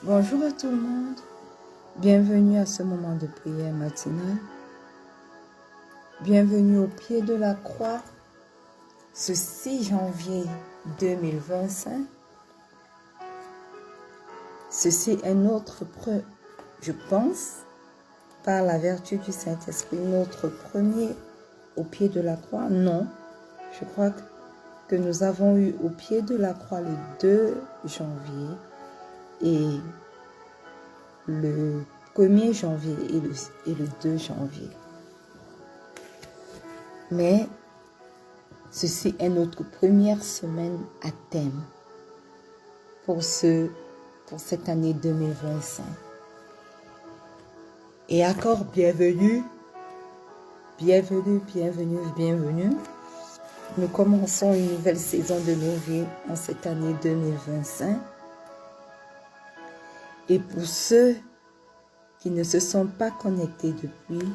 Bonjour à tout le monde, bienvenue à ce moment de prière matinale, bienvenue au pied de la croix, ce 6 janvier 2025. Ceci est notre, je pense, par la vertu du Saint-Esprit, notre premier au pied de la croix. Non, je crois que nous avons eu au pied de la croix le 2 janvier et le 1er janvier et le 2 janvier. Mais ceci est notre première semaine à thème pour cette année 2025. Et encore bienvenue, bienvenue, bienvenue, bienvenue. Nous commençons une nouvelle saison de nos vies en cette année 2025. Et pour ceux qui ne se sont pas connectés depuis,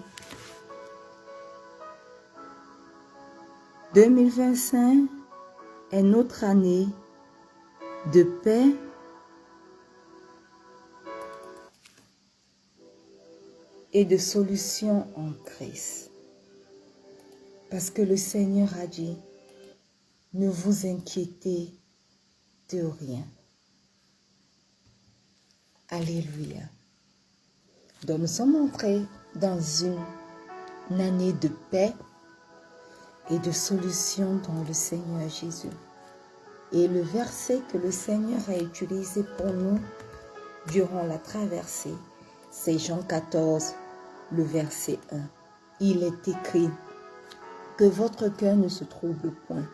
2025 est notre année de paix et de solutions en Christ. Parce que le Seigneur a dit, ne vous inquiétez de rien. Alléluia. Donc nous sommes entrés dans une année de paix et de solution dans le Seigneur Jésus. Et le verset que le Seigneur a utilisé pour nous durant la traversée, c'est Jean 14, le verset 1. Il est écrit que votre cœur ne se trouble point.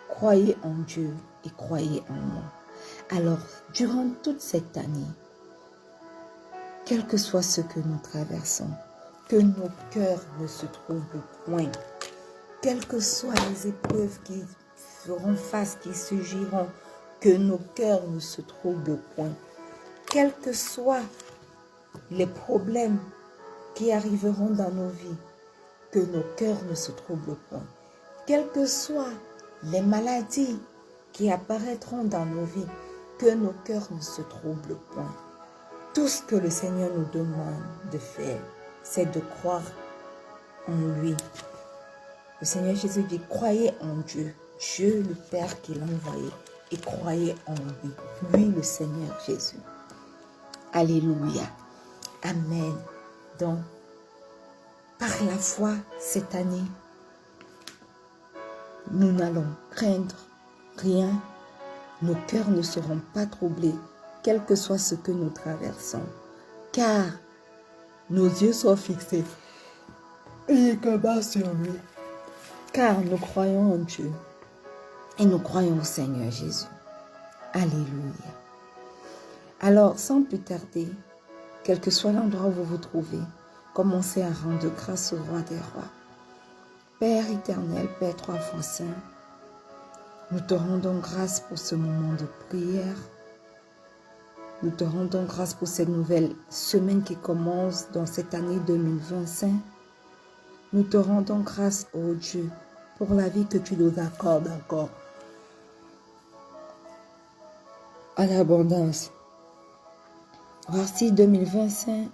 Croyez en Dieu et croyez en moi. Alors, durant toute cette année, quel que soit ce que nous traversons, que nos cœurs ne se troublent point. Quelles que soient les épreuves qui feront face, qui surgiront, que nos cœurs ne se troublent point. Quels que soient les problèmes qui arriveront dans nos vies, que nos cœurs ne se troublent point. Quelles que soient les maladies qui apparaîtront dans nos vies, que nos cœurs ne se troublent point. Tout ce que le Seigneur nous demande de faire, c'est de croire en lui. Le Seigneur Jésus dit, croyez en Dieu, Dieu le Père qui l'a envoyé, et croyez en lui, lui le Seigneur Jésus. Alléluia. Amen. Donc, par la foi, cette année, nous n'allons craindre rien. Nos cœurs ne seront pas troublés, quel que soit ce que nous traversons. Car nos yeux sont fixés uniquement sur lui. Car nous croyons en Dieu et nous croyons au Seigneur Jésus. Alléluia. Alors, sans plus tarder, quel que soit l'endroit où vous vous trouvez, commencez à rendre grâce au roi des rois. Père éternel, Père trois fois saint, nous te rendons grâce pour ce moment de prière. Nous te rendons grâce pour cette nouvelle semaine qui commence dans cette année 2025. Nous te rendons grâce, ô Dieu, pour la vie que tu nous accordes encore en abondance. Voici 2025.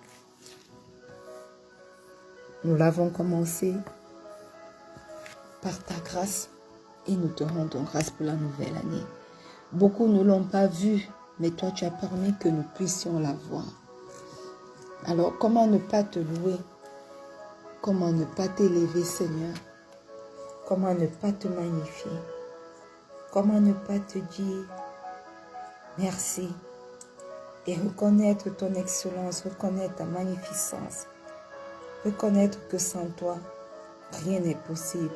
Nous l'avons commencé par ta grâce et nous te rendons grâce pour la nouvelle année. Beaucoup ne l'ont pas vue, mais toi tu as permis que nous puissions la voir. Alors comment ne pas te louer? Comment ne pas t'élever, Seigneur? Comment ne pas te magnifier? Comment ne pas te dire merci et reconnaître ton excellence, reconnaître ta magnificence, reconnaître que sans toi, rien n'est possible.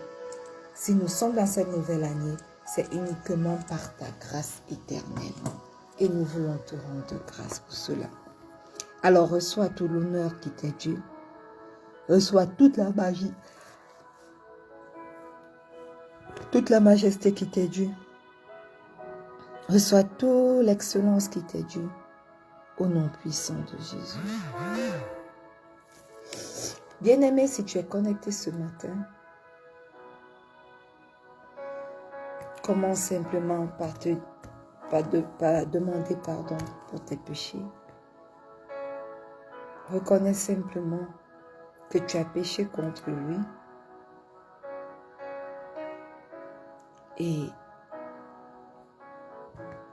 Si nous sommes dans cette nouvelle année, c'est uniquement par ta grâce éternelle. Et nous voulons te rendre grâce pour cela. Alors reçois tout l'honneur qui t'est dû. Reçois toute la magie, toute la majesté qui t'est due. Reçois toute l'excellence qui t'est due au nom puissant de Jésus. Bien-aimé, si tu es connecté ce matin, commence simplement par demander pardon pour tes péchés. Reconnais simplement que tu as péché contre lui. Et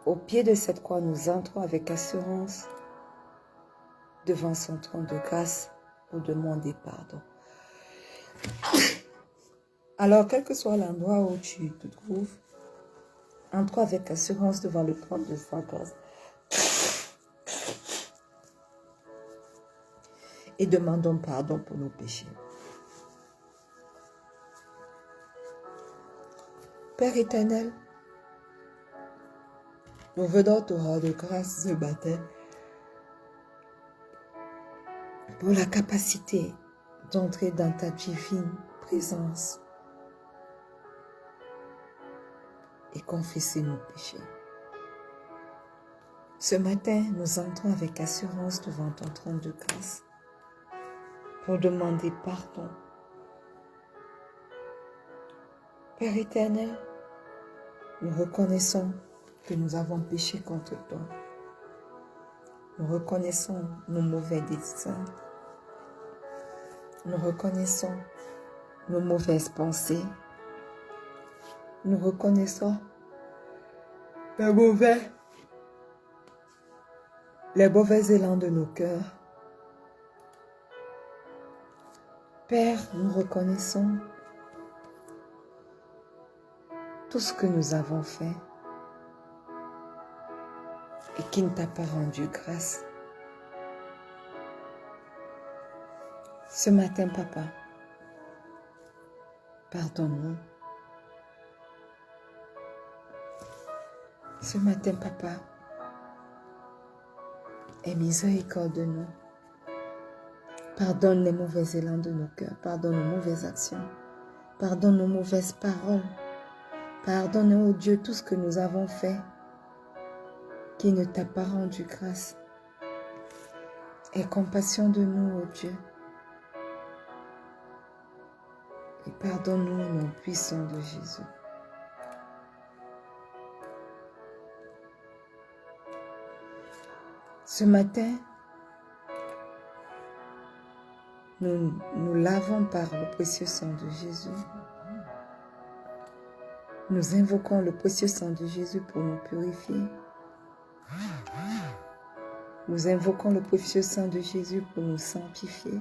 au pied de cette croix, nous entrons avec assurance devant son trône de grâce pour demander pardon. Alors, quel que soit l'endroit où tu te trouves, entre avec assurance devant le trône de sa grâce et demandons pardon pour nos péchés. Père éternel, nous venons te rendre grâce ce matin pour la capacité d'entrer dans ta divine présence et confesser nos péchés. Ce matin, nous entrons avec assurance devant ton trône de grâce pour demander pardon. Père éternel, nous reconnaissons que nous avons péché contre toi. Nous reconnaissons nos mauvais desseins. Nous reconnaissons nos mauvaises pensées. Nous reconnaissons les mauvais élans de nos cœurs. Père, nous reconnaissons tout ce que nous avons fait et qui ne t'a pas rendu grâce. Ce matin, Papa, pardonne-nous. Ce matin, Papa, aie miséricorde de nous. Pardonne les mauvais élans de nos cœurs. Pardonne nos mauvaises actions. Pardonne nos mauvaises paroles. Pardonne, oh Dieu, tout ce que nous avons fait qui ne t'a pas rendu grâce. Aie compassion de nous, oh Dieu. Et pardonne-nous au nom puissant de Jésus. Ce matin, nous lavons par le précieux sang de Jésus. Nous invoquons le précieux sang de Jésus pour nous purifier. Nous invoquons le précieux sang de Jésus pour nous sanctifier.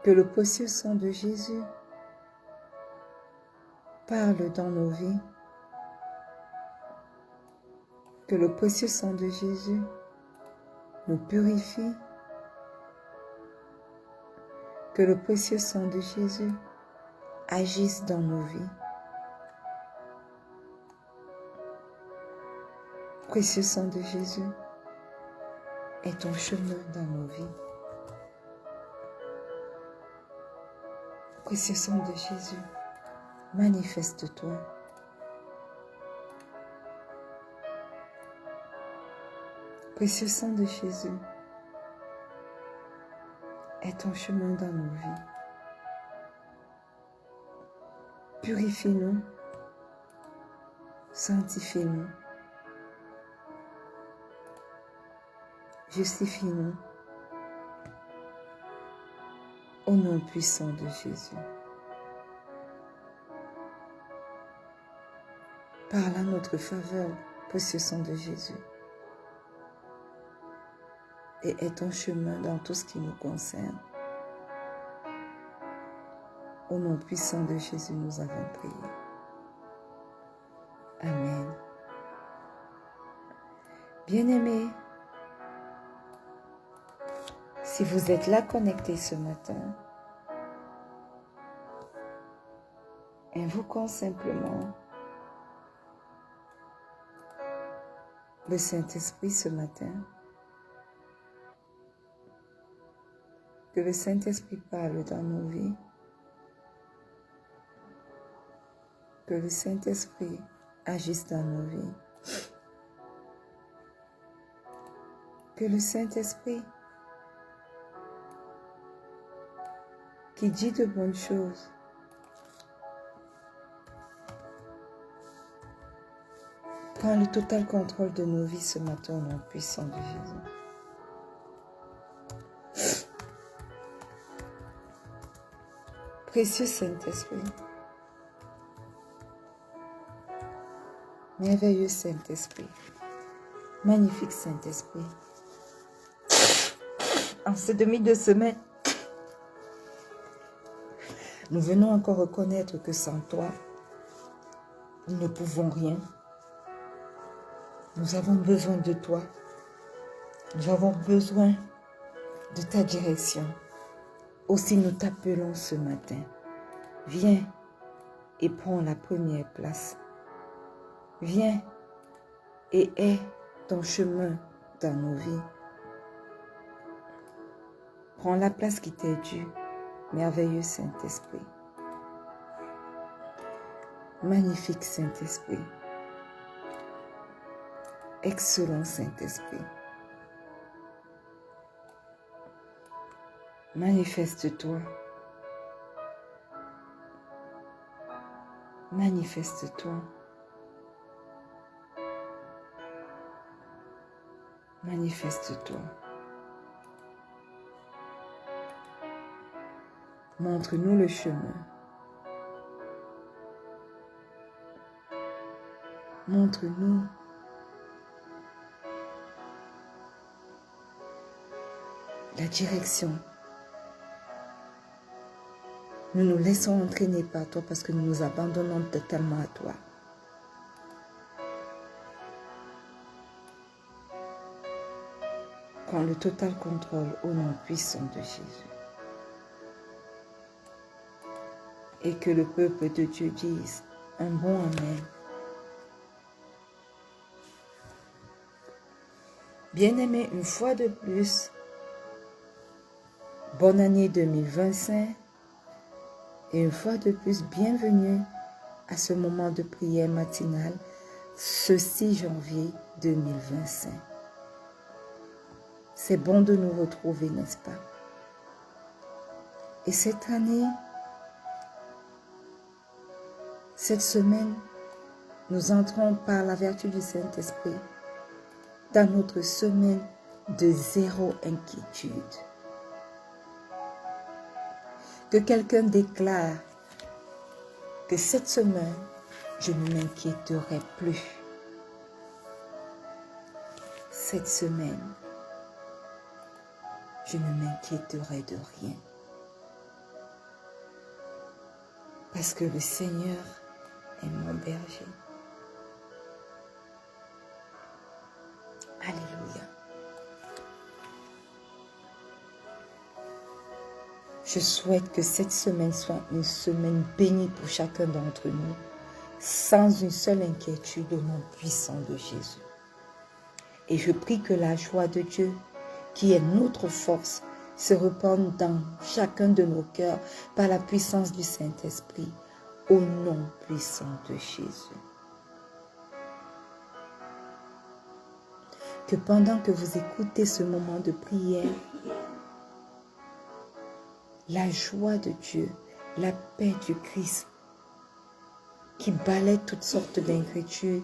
Que le précieux sang de Jésus parle dans nos vies. Que le précieux sang de Jésus nous purifie. Que le précieux sang de Jésus agisse dans nos vies. Précieux sang de Jésus, est ton chemin dans nos vies. Précieux sang de Jésus, manifeste-toi. Précieux sang de Jésus, est ton chemin dans nos vies. Purifie-nous, sanctifie-nous, justifie-nous au nom puissant de Jésus. Parle à notre faveur, précieux sang de Jésus, et est ton chemin dans tout ce qui nous concerne. Au nom puissant de Jésus, nous avons prié. Amen. Bien-aimés, si vous êtes là connectés ce matin, invoquons simplement le Saint-Esprit ce matin. Que le Saint-Esprit parle dans nos vies Que le Saint-Esprit agisse dans nos vies. Que le Saint-Esprit qui dit de bonnes choses prend le total contrôle de nos vies ce matin au nom puissant de Jésus. Précieux Saint-Esprit, merveilleux Saint-Esprit, magnifique Saint-Esprit, en ce demi de semaine, nous venons encore reconnaître que sans toi, nous ne pouvons rien. Nous avons besoin de toi. Nous avons besoin de ta direction. Aussi nous t'appelons ce matin. Viens et prends la première place. Viens et aie ton chemin dans nos vies. Prends la place qui t'est due, merveilleux Saint-Esprit. Magnifique Saint-Esprit. Excellent Saint-Esprit. Manifeste-toi. Manifeste-toi. Manifeste-toi. Montre-nous le chemin. Montre-nous la direction. Nous nous laissons entraîner par toi parce que nous nous abandonnons totalement à toi. Prends le total contrôle au nom puissant de Jésus. Et que le peuple de Dieu dise un bon Amen. Bien-aimés, une fois de plus, bonne année 2025 et une fois de plus, bienvenue à ce moment de prière matinale, ce 6 janvier 2025. C'est bon de nous retrouver, n'est-ce pas? Et cette année, cette semaine, nous entrons par la vertu du Saint-Esprit dans notre semaine de zéro inquiétude. Que quelqu'un déclare que cette semaine, je ne m'inquiéterai plus. Cette semaine, je ne m'inquiéterai de rien. Parce que le Seigneur est mon berger. Alléluia. Je souhaite que cette semaine soit une semaine bénie pour chacun d'entre nous, sans une seule inquiétude au nom puissant de Jésus. Et je prie que la joie de Dieu, qui est notre force, se répande dans chacun de nos cœurs par la puissance du Saint-Esprit, au nom puissant de Jésus. Que pendant que vous écoutez ce moment de prière, la joie de Dieu, la paix du Christ, qui balaie toutes sortes d'inquiétudes,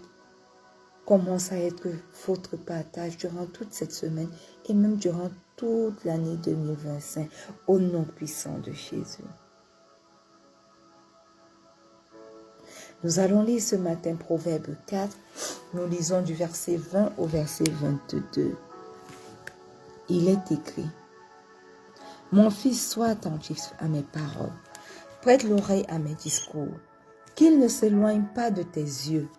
commence à être votre partage durant toute cette semaine et même durant toute l'année 2025, au nom puissant de Jésus. Nous allons lire ce matin Proverbe 4. Nous lisons du verset 20 au verset 22. Il est écrit: Mon fils, sois attentif à mes paroles. Prête l'oreille à mes discours. Qu'ils ne s'éloignent pas de tes yeux.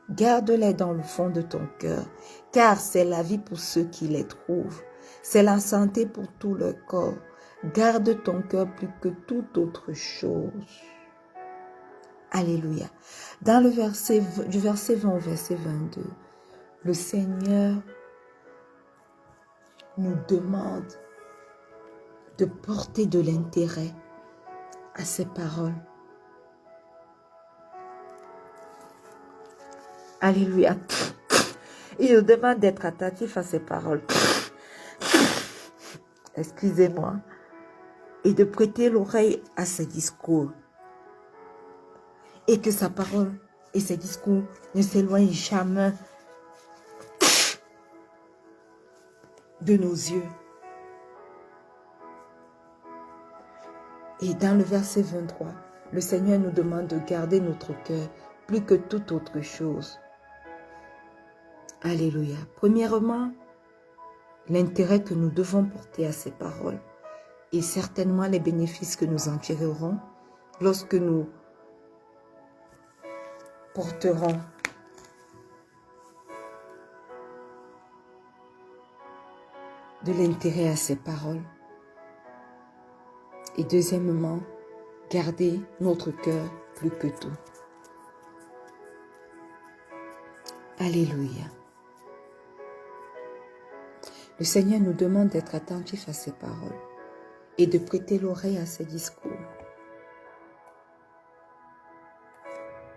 Garde-les dans le fond de ton cœur, car c'est la vie pour ceux qui les trouvent. C'est la santé pour tout leur corps. Garde ton cœur plus que toute autre chose. Alléluia. Dans le verset, du verset 20 au verset 22, le Seigneur nous demande de porter de l'intérêt à ses paroles. Alléluia. Il nous demande d'être attentif à ses paroles. Excusez-moi. Et de prêter l'oreille à ses discours. Et que sa parole et ses discours ne s'éloignent jamais de nos yeux. Et dans le verset 23, le Seigneur nous demande de garder notre cœur plus que toute autre chose. Alléluia. Premièrement, l'intérêt que nous devons porter à ces paroles et certainement les bénéfices que nous en tirerons lorsque nous porterons de l'intérêt à ces paroles. Et deuxièmement, garder notre cœur plus que tout. Alléluia. Le Seigneur nous demande d'être attentifs à ses paroles et de prêter l'oreille à ses discours.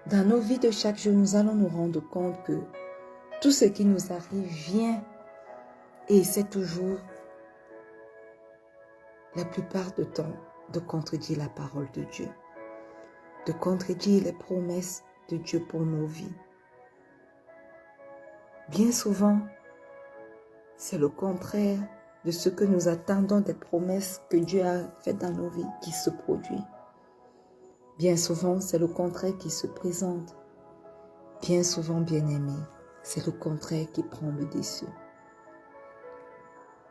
Dans nos vies de chaque jour, nous allons nous rendre compte que tout ce qui nous arrive vient et c'est toujours, la plupart du temps, de contredire la parole de Dieu, de contredire les promesses de Dieu pour nos vies. Bien souvent, c'est le contraire de ce que nous attendons des promesses que Dieu a faites dans nos vies qui se produit. Bien souvent, c'est le contraire qui se présente. Bien souvent, bien-aimé, c'est le contraire qui prend le dessus.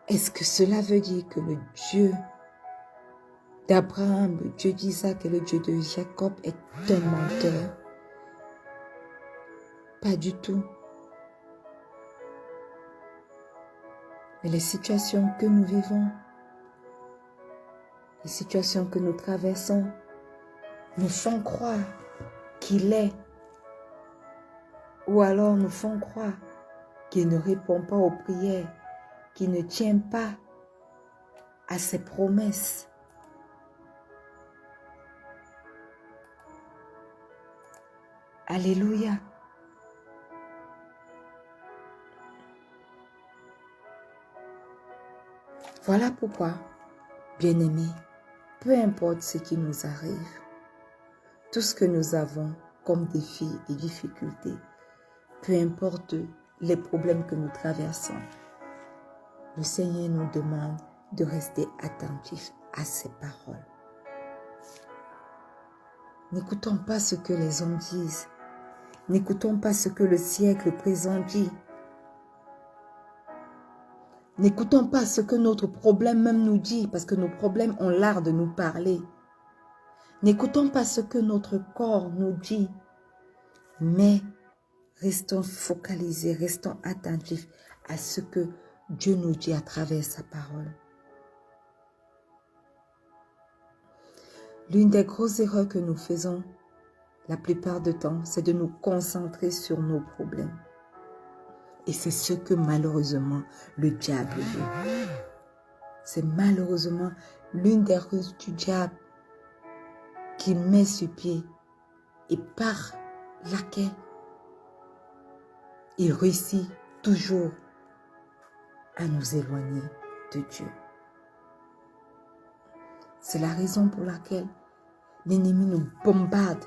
Est-ce que cela veut dire que le Dieu d'Abraham, le Dieu d'Isaac et le Dieu de Jacob est un menteur? Pas du tout. Mais les situations que nous vivons, les situations que nous traversons, nous font croire qu'il est, ou alors nous font croire qu'il ne répond pas aux prières, qu'il ne tient pas à ses promesses. Alléluia. Voilà pourquoi, bien-aimés, peu importe ce qui nous arrive, tout ce que nous avons comme défis et difficultés, peu importe les problèmes que nous traversons, le Seigneur nous demande de rester attentifs à ses paroles. N'écoutons pas ce que les hommes disent. N'écoutons pas ce que le siècle présent dit. N'écoutons pas ce que notre problème même nous dit, parce que nos problèmes ont l'art de nous parler. N'écoutons pas ce que notre corps nous dit, mais restons focalisés, restons attentifs à ce que Dieu nous dit à travers sa parole. L'une des grosses erreurs que nous faisons la plupart du temps, c'est de nous concentrer sur nos problèmes. Et c'est ce que malheureusement le diable veut. C'est malheureusement l'une des ruses du diable qu'il met sur pied et par laquelle il réussit toujours à nous éloigner de Dieu. C'est la raison pour laquelle l'ennemi nous bombarde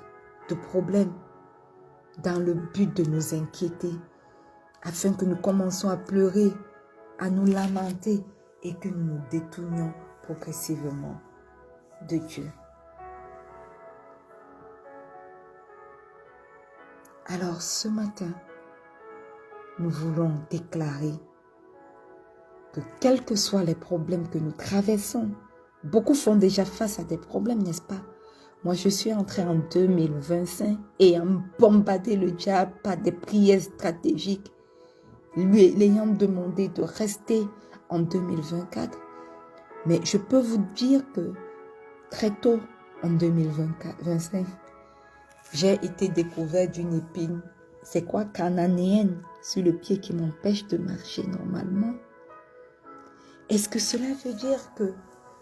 de problèmes dans le but de nous inquiéter, afin que nous commençons à pleurer, à nous lamenter et que nous nous détournions progressivement de Dieu. Alors ce matin, nous voulons déclarer que quels que soient les problèmes que nous traversons, beaucoup font déjà face à des problèmes, n'est-ce pas? Moi, je suis entrée en 2025 et en bombardé le diable par des prières stratégiques, lui l'ayant demandé de rester en 2024. Mais je peux vous dire que très tôt en 2025, j'ai été découvert d'une épine, c'est quoi, cananéenne, sur le pied qui m'empêche de marcher normalement. Est-ce que cela veut dire que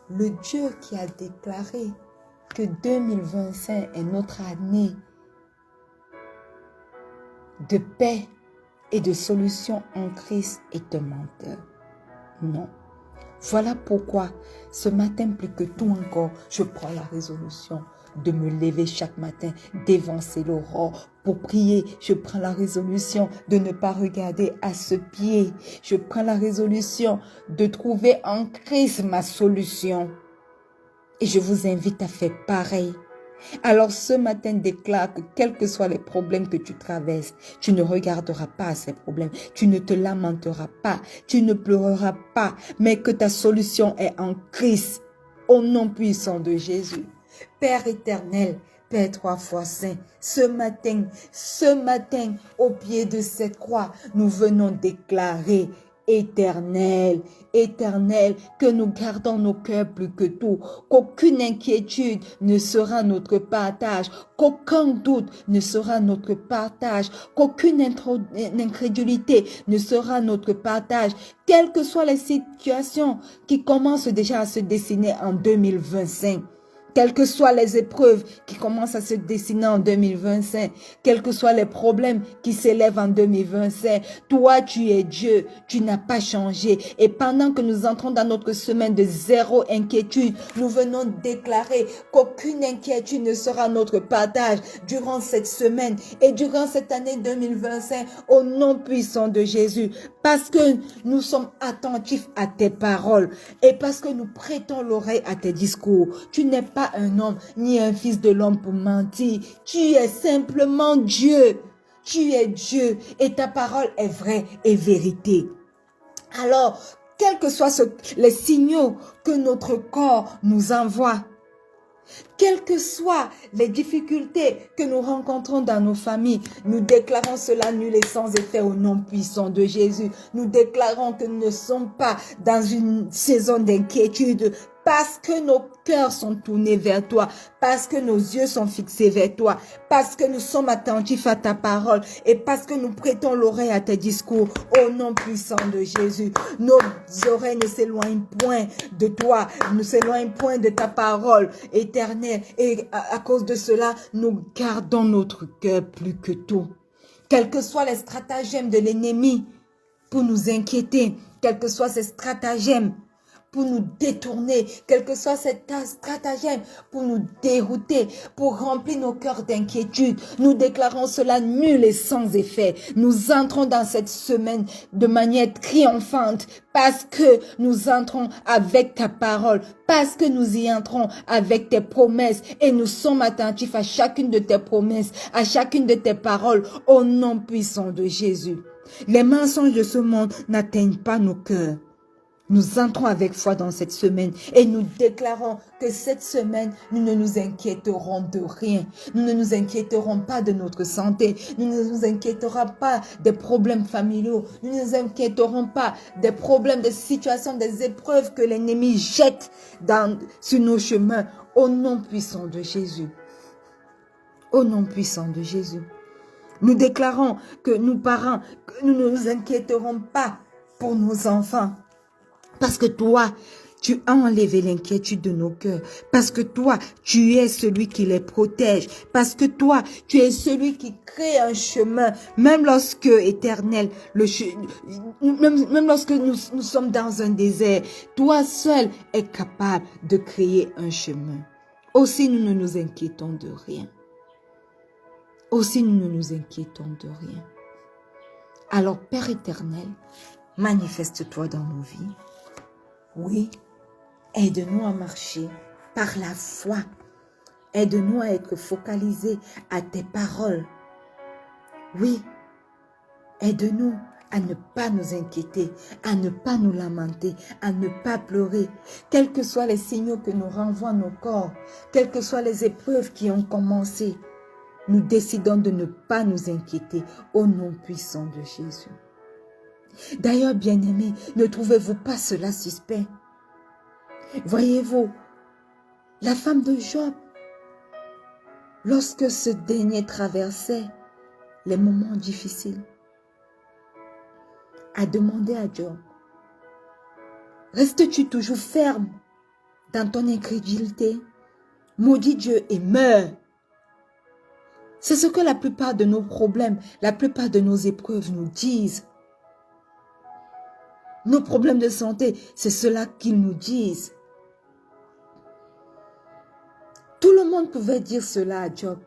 le Dieu qui a déclaré que 2025 est notre année de paix et de solution en Christ est un menteur. Non. Voilà pourquoi ce matin, plus que tout encore, je prends la résolution de me lever chaque matin, d'évancer l'aurore pour prier. Je prends la résolution de ne pas regarder à ce pied. Je prends la résolution de trouver en Christ ma solution. Et je vous invite à faire pareil. Alors ce matin, déclare que quels que soient les problèmes que tu traverses, tu ne regarderas pas à ces problèmes, tu ne te lamenteras pas, tu ne pleureras pas, mais que ta solution est en Christ, au nom puissant de Jésus. Père éternel, Père 3 fois saint, ce matin, au pied de cette croix, nous venons déclarer éternel, éternel, que nous gardons nos cœurs plus que tout, qu'aucune inquiétude ne sera notre partage, qu'aucun doute ne sera notre partage, qu'aucune incrédulité ne sera notre partage, quelles que soient les situations qui commencent déjà à se dessiner en 2025. Quelles que soient les épreuves qui commencent à se dessiner en 2025, quels que soient les problèmes qui s'élèvent en 2025, toi tu es Dieu, tu n'as pas changé. Et pendant que nous entrons dans notre semaine de zéro inquiétude, nous venons déclarer qu'aucune inquiétude ne sera notre partage durant cette semaine et durant cette année 2025 au nom puissant de Jésus. Parce que nous sommes attentifs à tes paroles et parce que nous prêtons l'oreille à tes discours. Tu n'es pas un homme ni un fils de l'homme pour mentir. Tu es simplement Dieu. Tu es Dieu et ta parole est vraie et vérité. Alors, quels que soient les signaux que notre corps nous envoie, quelles que soient les difficultés que nous rencontrons dans nos familles, nous déclarons cela nul et sans effet au nom puissant de Jésus. Nous déclarons que nous ne sommes pas dans une saison d'inquiétude parce que nos cœurs sont tournés vers toi, parce que nos yeux sont fixés vers toi, parce que nous sommes attentifs à ta parole et parce que nous prêtons l'oreille à tes discours au nom puissant de Jésus. Nos oreilles ne s'éloignent point de toi, ne s'éloignent point de ta parole éternelle et à cause de cela, nous gardons notre cœur plus que tout. Quels que soient les stratagèmes de l'ennemi pour nous inquiéter, quels que soient ces stratagèmes pour nous détourner, quel que soit cet stratagème pour nous dérouter, pour remplir nos cœurs d'inquiétude. Nous déclarons cela nul et sans effet. Nous entrons dans cette semaine de manière triomphante parce que nous entrons avec ta parole, parce que nous y entrons avec tes promesses et nous sommes attentifs à chacune de tes promesses, à chacune de tes paroles au nom puissant de Jésus. Les mensonges de ce monde n'atteignent pas nos cœurs. Nous entrons avec foi dans cette semaine et nous déclarons que cette semaine, nous ne nous inquiéterons de rien. Nous ne nous inquiéterons pas de notre santé. Nous ne nous inquiéterons pas des problèmes familiaux. Nous ne nous inquiéterons pas des problèmes, des situations, des épreuves que l'ennemi jette sur nos chemins. Au nom puissant de Jésus. Au nom puissant de Jésus. Nous déclarons que nous parents, que nous ne nous inquiéterons pas pour nos enfants. Parce que toi, tu as enlevé l'inquiétude de nos cœurs. Parce que toi, tu es celui qui les protège. Parce que toi, tu es celui qui crée un chemin. Même lorsque, éternel, même lorsque nous sommes dans un désert, toi seul es capable de créer un chemin. Aussi, nous ne nous inquiétons de rien. Aussi, nous ne nous inquiétons de rien. Alors, Père éternel, manifeste-toi dans nos vies. Oui, aide-nous à marcher par la foi. Aide-nous à être focalisés à tes paroles. Oui, aide-nous à ne pas nous inquiéter, à ne pas nous lamenter, à ne pas pleurer. Quels que soient les signaux que nous renvoient nos corps, quelles que soient les épreuves qui ont commencé, nous décidons de ne pas nous inquiéter au nom puissant de Jésus. D'ailleurs, bien-aimés, ne trouvez-vous pas cela suspect? Voyez-vous, la femme de Job, lorsque ce dernier traversait les moments difficiles, a demandé à Job, restes-tu toujours ferme dans ton incrédulité? Maudis Dieu et meurs. C'est ce que la plupart de nos problèmes, la plupart de nos épreuves nous disent. Nos problèmes de santé, c'est cela qu'ils nous disent. Tout le monde pouvait dire cela à Job,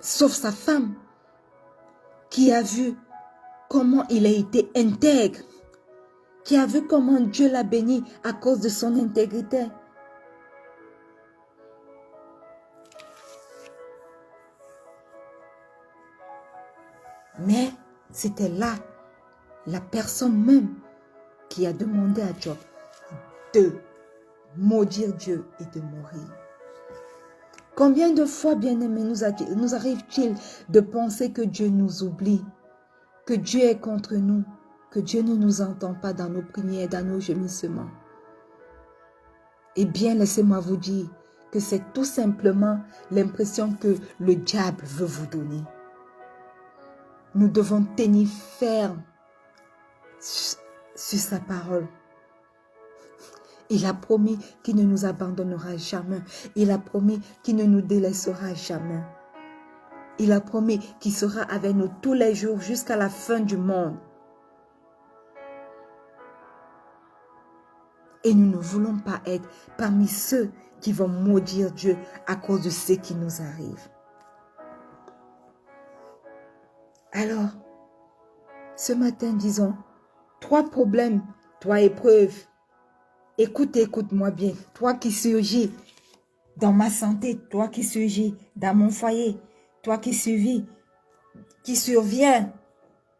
sauf sa femme, qui a vu comment il a été intègre, qui a vu comment Dieu l'a béni à cause de son intégrité. Mais c'était là la personne même qui a demandé à Job de maudire Dieu et de mourir. Combien de fois, bien-aimés, nous arrive-t-il de penser que Dieu nous oublie, que Dieu est contre nous, que Dieu ne nous entend pas dans nos prières, dans nos gémissements? Eh bien, laissez-moi vous dire que c'est tout simplement l'impression que le diable veut vous donner. Nous devons tenir ferme sur sa parole. Il a promis qu'il ne nous abandonnera jamais. Il a promis qu'il ne nous délaissera jamais. Il a promis qu'il sera avec nous tous les jours jusqu'à la fin du monde. Et nous ne voulons pas être parmi ceux qui vont maudire Dieu à cause de ce qui nous arrive. Alors, ce matin, disons, 3 problèmes, 3 épreuves. Écoute-moi bien. Toi qui surgis dans ma santé, toi qui surgis dans mon foyer, toi qui surviens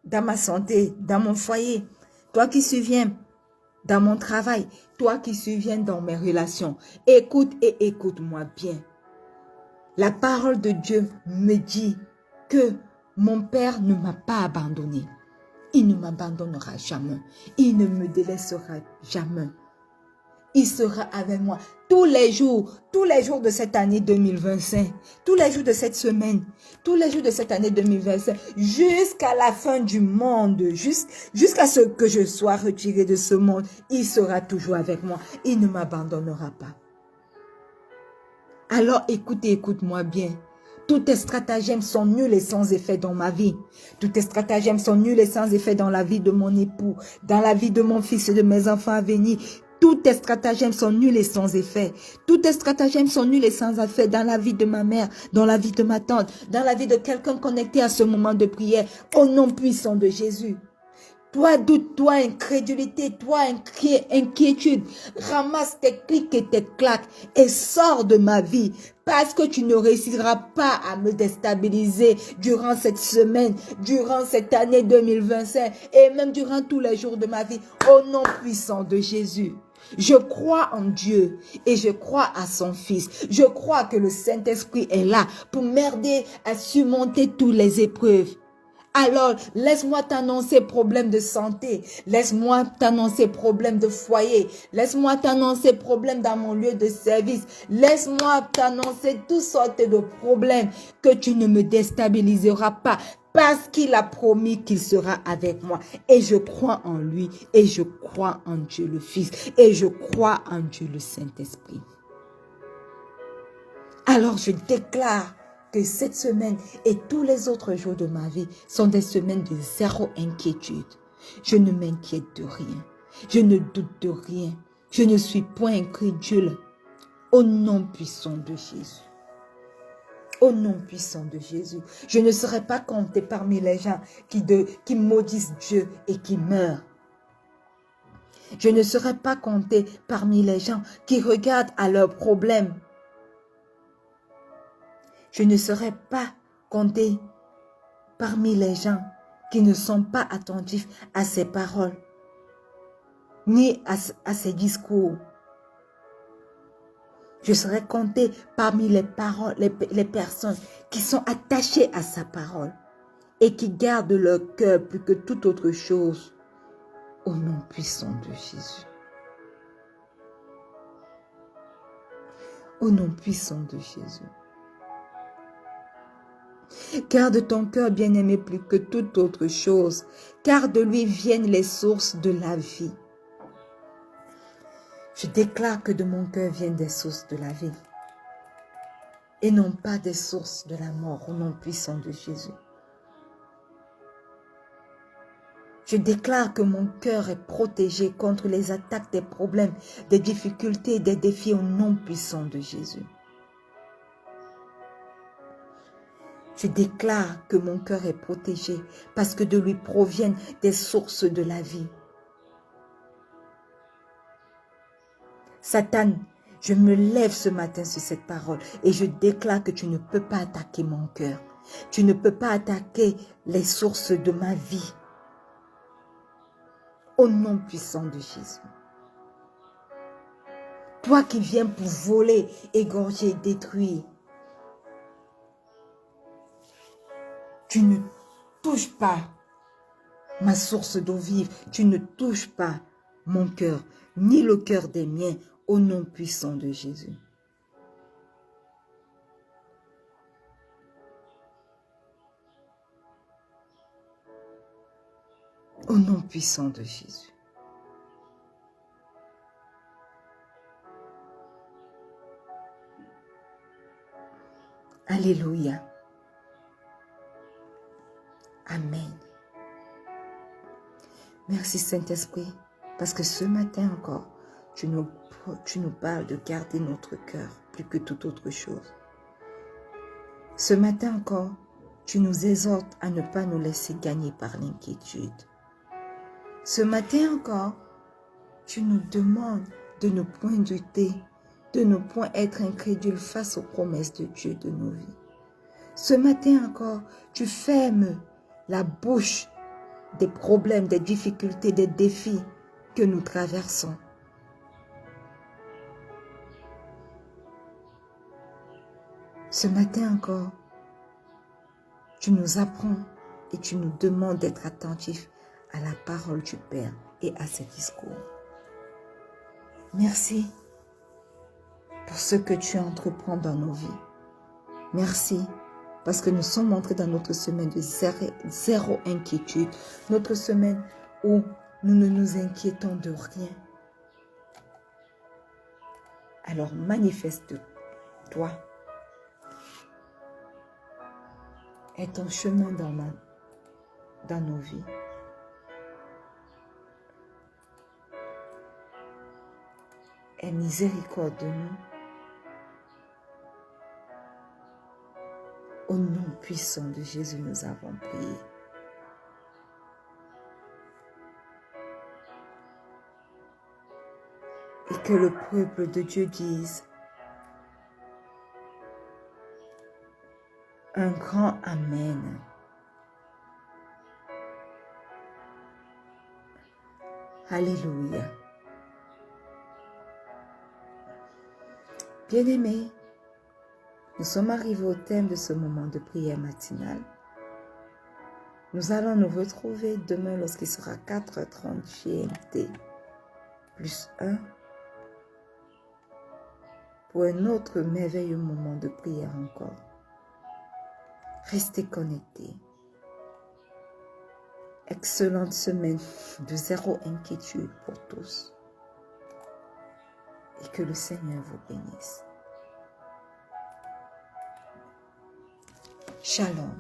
dans ma santé, dans mon foyer, toi qui surviens dans mon travail, toi qui surviens dans mes relations. Écoute et écoute-moi bien. La parole de Dieu me dit que mon Père ne m'a pas abandonné. Il ne m'abandonnera jamais. Il ne me délaissera jamais. Il sera avec moi tous les jours de cette année 2025, tous les jours de cette semaine, tous les jours de cette année 2025, jusqu'à la fin du monde, jusqu'à ce que je sois retiré de ce monde. Il sera toujours avec moi. Il ne m'abandonnera pas. Alors écoute-moi bien. Tous tes stratagèmes sont nuls et sans effet dans ma vie. Tous tes stratagèmes sont nuls et sans effet dans la vie de mon époux, dans la vie de mon fils et de mes enfants à venir. Tous tes stratagèmes sont nuls et sans effet. Tous tes stratagèmes sont nuls et sans effet dans la vie de ma mère, dans la vie de ma tante, dans la vie de quelqu'un connecté à ce moment de prière. Au nom puissant de Jésus. Toi doute, toi incrédulité, toi inquiétude, ramasse tes clics et tes claques et sors de ma vie parce que tu ne réussiras pas à me déstabiliser durant cette semaine, durant cette année 2025 et même durant tous les jours de ma vie. Au nom puissant de Jésus. Je crois en Dieu et je crois à son Fils. Je crois que le Saint-Esprit est là pour m'aider à surmonter toutes les épreuves. Alors, laisse-moi t'annoncer problème de santé, laisse-moi t'annoncer problème de foyer, laisse-moi t'annoncer problème dans mon lieu de service, laisse-moi t'annoncer toutes sortes de problèmes que tu ne me déstabiliseras pas parce qu'il a promis qu'il sera avec moi. Et je crois en lui et je crois en Dieu le Fils et je crois en Dieu le Saint-Esprit. Alors, je déclare que cette semaine et tous les autres jours de ma vie sont des semaines de zéro inquiétude. Je ne m'inquiète de rien. Je ne doute de rien. Je ne suis point incrédule. Au nom puissant de Jésus. Au nom puissant de Jésus. Je ne serai pas compté parmi les gens qui maudissent Dieu et qui meurent. Je ne serai pas compté parmi les gens qui regardent à leurs problèmes. Je ne serai pas compté parmi les gens qui ne sont pas attentifs à ses paroles, ni à ses discours. Je serai compté parmi les personnes qui sont attachées à sa parole et qui gardent leur cœur plus que toute autre chose au nom puissant de Jésus. Au nom puissant de Jésus. Garde ton cœur, bien-aimé, plus que toute autre chose, car de lui viennent les sources de la vie. Je déclare que de mon cœur viennent des sources de la vie. et non pas des sources de la mort au nom puissant de Jésus. Je déclare que mon cœur est protégé contre les attaques des problèmes, des difficultés, des défis au nom puissant de Jésus. Je déclare que mon cœur est protégé parce que de lui proviennent des sources de la vie. Satan, je me lève ce matin sur cette parole et je déclare que tu ne peux pas attaquer mon cœur. Tu ne peux pas attaquer les sources de ma vie. Au nom puissant de Jésus. Toi qui viens pour voler, égorger, détruire. Tu ne touches pas ma source d'eau vive. Tu ne touches pas mon cœur, ni le cœur des miens, au nom puissant de Jésus. Au nom puissant de Jésus. Alléluia. Amen. Merci Saint-Esprit, parce que ce matin encore, tu nous parles de garder notre cœur plus que toute autre chose. Ce matin encore, tu nous exhortes à ne pas nous laisser gagner par l'inquiétude. Ce matin encore, tu nous demandes de ne point douter, de ne point être incrédule face aux promesses de Dieu de nos vies. Ce matin encore, tu fermes la bouche des problèmes, des difficultés, des défis que nous traversons. Ce matin encore, tu nous apprends et tu nous demandes d'être attentifs à la parole du Père et à ses discours. Merci pour ce que tu entreprends dans nos vies. Merci parce que nous sommes entrés dans notre semaine de zéro inquiétude, notre semaine où nous ne nous inquiétons de rien. Alors manifeste-toi et ton chemin dans nos vies. Aie miséricorde de nous. Au nom puissant de Jésus, nous avons prié. Et que le peuple de Dieu dise un grand Amen. Alléluia. Bien-aimés, nous sommes arrivés au thème de ce moment de prière matinale. Nous allons nous retrouver demain lorsqu'il sera 4h30 GMT plus 1 pour un autre merveilleux moment de prière encore. Restez connectés. Excellente semaine de zéro inquiétude pour tous. Et que le Seigneur vous bénisse. Shalom.